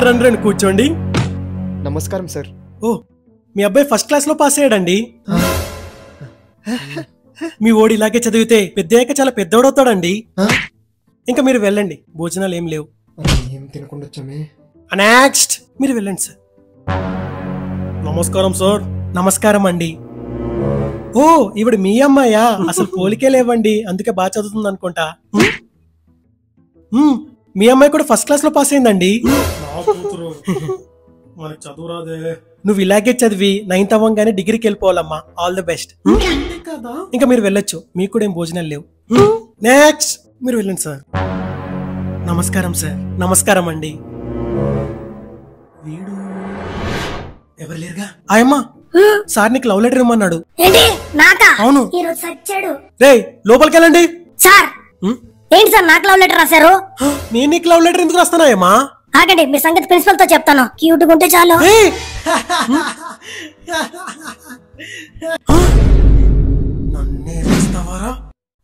రండి రండి కూర్చోండి. నమస్కారం సార్. ఓ, మీ అబ్బాయి ఫస్ట్ క్లాస్ లో పాస్ అయ్యాడండి. మీ ఓడి ఇలాగే చదివితే పెద్దయ్యాక చాలా పెద్దోడవుతాడండి. ఇంకా మీరు వెళ్ళండి, భోజనాలు ఏం లేవు. ఏం తినకుండా వచ్చామే. నెక్స్ట్ మీరు వెళ్ళండి సార్. నమస్కారం సార్. నమస్కారం అండి. ఓ, ఇవిడ మీ అమ్మాయా? అసలు పోలికే లేవండి, అందుకే బాగా చదువుతుంది అనుకుంటా. మీ అమ్మాయి కూడా ఫస్ట్ క్లాస్ లో పాస్ అయిందండి. నువ్వు ఇలాగే చదివి 9th అవ్వగానే డిగ్రీకి వెళ్ళిపోవాలమ్మా. All the best. ఇంకా మీరు వెళ్ళొచ్చు, మీకు కూడా ఏం భోజనాలు లేవు. నెక్స్ట్ మీరు వెళ్ళండి సార్. నమస్కారం సార్. నమస్కారం అండి. వీడు ఎవరు లేరుగా? ఆయమ్మా, సార్ నీకు లవ్ లెటర్ ఇమ్మన్నాడు. అవును. రే లోపలికి వెళ్ళండి. సార్ ఏంటి సార్ నాకు లవ్ లెటర్ రాశారు? నేను నీకు లవ్ లెటర్ ఎందుకు రాస్తానాయమ్మా? ఆగండి, మీ సంగతి ప్రిన్సిపల్ తో చెప్తాను. క్యూట్ గా ఉంటే చాలు.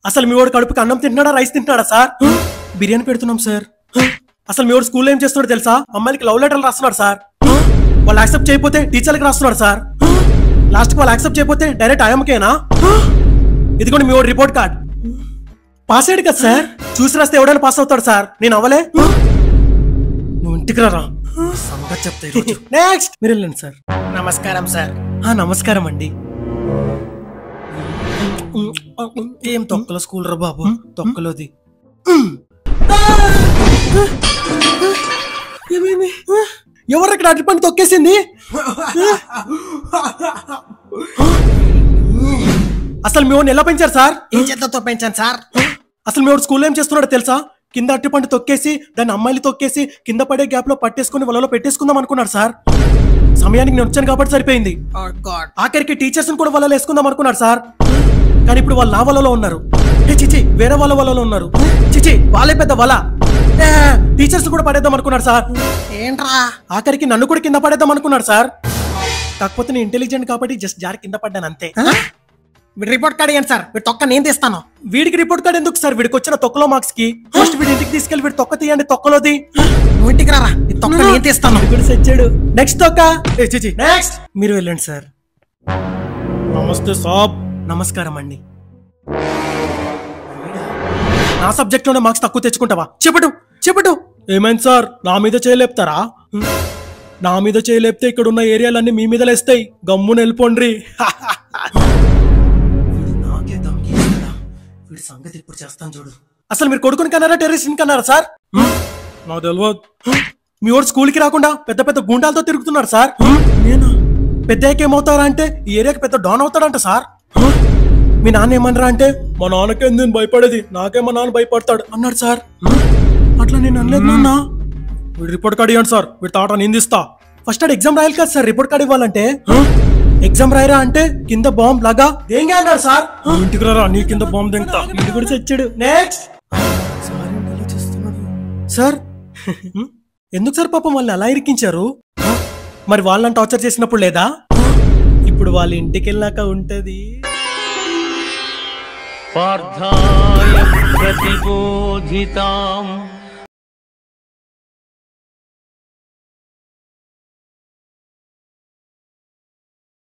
అసలు మీ వాడు కడుపుకి అన్నం తింటున్నాడా, రైస్ తింటున్నాడా సార్? బిర్యానీ పెడుతున్నాం సార్. అసలు మీ వాడు స్కూల్లో ఏం చేస్తున్నాడు తెలుసా? అమ్మాయిలకి లవ్ లెటర్లు రాస్తున్నాడు సార్. వాళ్ళు యాక్సెప్ట్ చేయకపోతే టీచర్లకి రాస్తున్నాడు సార్. లాస్ట్ వాళ్ళు యాక్సెప్ట్ చేయకపోతే డైరెక్ట్ ఆయమ్మకేనా? ఇదిగోండి మీ వాడు రిపోర్ట్ కార్డ్. పాస్ అయ్యాడు కదా సార్, చూసి రాస్తే ఎవడైనా పాస్ అవుతాడు సార్. నేను అవ్వలే. నువ్వు ఇంటికి రా, సంగతి చెప్తా. నెక్స్ట్ మీరు వెళ్ళండి సార్. నమస్కారం సార్. నమస్కారం అండి. ఏం తొక్కలో స్కూల్ రా బాబు, తొక్కలోది. ఏమైంది? ఎవరు ఇక్కడ అటు పండి తొక్కేసింది? అసలు మీ వాడిని ఎలా పెంచారు సార్? ఏం చేతతో పెంచాను సార్. అసలు మీ వాడు స్కూల్లో ఏం చేస్తున్నాడో తెలుసా? కింద అరటిపండు తొక్కేసి దాన్ని అమ్మాయిలు తొక్కేసి కింద పడే గ్యాప్ లో పట్టేసుకుని వాళ్ళలో పెట్టేసుకుందాం అనుకున్నాడు సార్. సమయానికి నేను వచ్చాను కాబట్టి సరిపోయింది. ఆఖరికి టీచర్స్ కూడా వాళ్ళలో వేసుకుందాం అనుకున్నాడు సార్. కానీ ఇప్పుడు వాళ్ళు నా వలలో ఉన్నారు. చిచి, వేరే వాళ్ళ వలలో ఉన్నారు. చిచి, వాళ్ళే పెద్ద వల. టీచర్స్ కూడా పడేద్దాం అనుకున్నాడు సార్. ఏంట్రా, ఆఖరికి నన్ను కూడా కింద పడేద్దాం అనుకున్నాడు సార్. కాకపోతే నేను ఇంటెలిజెంట్ కాబట్టి జస్ట్ జారి కింద పడ్డాను అంతే. రిపోర్ట్ కార్డ్ ఇవ్వండి సార్, వీడి తొక్క నేను తీస్తాను. వీడికి రిపోర్ట్ కార్డ్ ఎందుకు సార్? వీడికి వచ్చిన తొక్కలో మార్క్స్ కి ఫస్ట్ వీడి ఇంటికి తీసుకెళ్లి వీడి తొక్క తీయండి. తొక్కలోది నువ్వు ఇంటికి రారా, ఈ తొక్క నేను తీస్తాను. ఇప్పుడు సెచ్చాడు. నెక్స్ట్ తొక్క. నెక్స్ట్ మీరు వెళ్ళండి సార్. నమస్తే సాబ్. నమస్కారం అండి. నా సబ్జెక్ట్ లోనే మార్క్స్ తక్కువ తెచ్చుకుంటావా? చెప్పటు. ఏమైంది సార్, నా మీద చేయలేపుతారా? నా మీద చేయలేపితే ఇక్కడ ఉన్న ఏరియాలన్నీ మీ మీద లేస్తాయి. గమ్మున వెళ్ళిపోండ్రి. వీడి సంగతి ఇప్పుడు చేస్తాను చూడు. అసలు మీరు కొడుకుని కన్నారా టెర్రరిస్ట్ కన్నారా సార్? నాకు తెలియదు. మీ వాడు స్కూల్కి రాకుండా పెద్ద పెద్ద గుండాలతో తిరుగుతున్నాడు సార్. నేను పెద్దయ్యకి ఏమవుతారా అంటే ఈ ఏరియాకి పెద్ద డాన్ అవుతాడంట సార్. మీ నాన్న ఏమన్నారా అంటే మా నాన్నకే నేను భయపడేది, నాకే మా నాన్న భయపడతాడు అన్నాడు సార్. అట్లా నేను అనలేదు నాన్న. వీడు రిపోర్ట్ కార్డు ఇవ్వండి సార్, వీడి తాట నిందిస్తా. ఫస్ట్ ఆడు ఎగ్జామ్ రాయాలి కదా సార్ రిపోర్ట్ కార్డు ఇవ్వాలంటే. ఎగ్జామ్ రాయరా అంటే కింద బాంబ్ లాగా దేంగా అన్నాడు సార్. ఇంటికి రారా, నీ కింద బాంబు దింగుతా. ఇంటి కూడా తెచ్చాడు. Next sir. ఎందుకు సార్ పాపం వాళ్ళని అలా ఇరికించారు? మరి వాళ్ళని టార్చర్ చేసినప్పుడు లేదా? ఇప్పుడు వాళ్ళ ఇంటికి వెళ్ళాక ఉంటది. పార్థాయ ప్రతిబోధితాం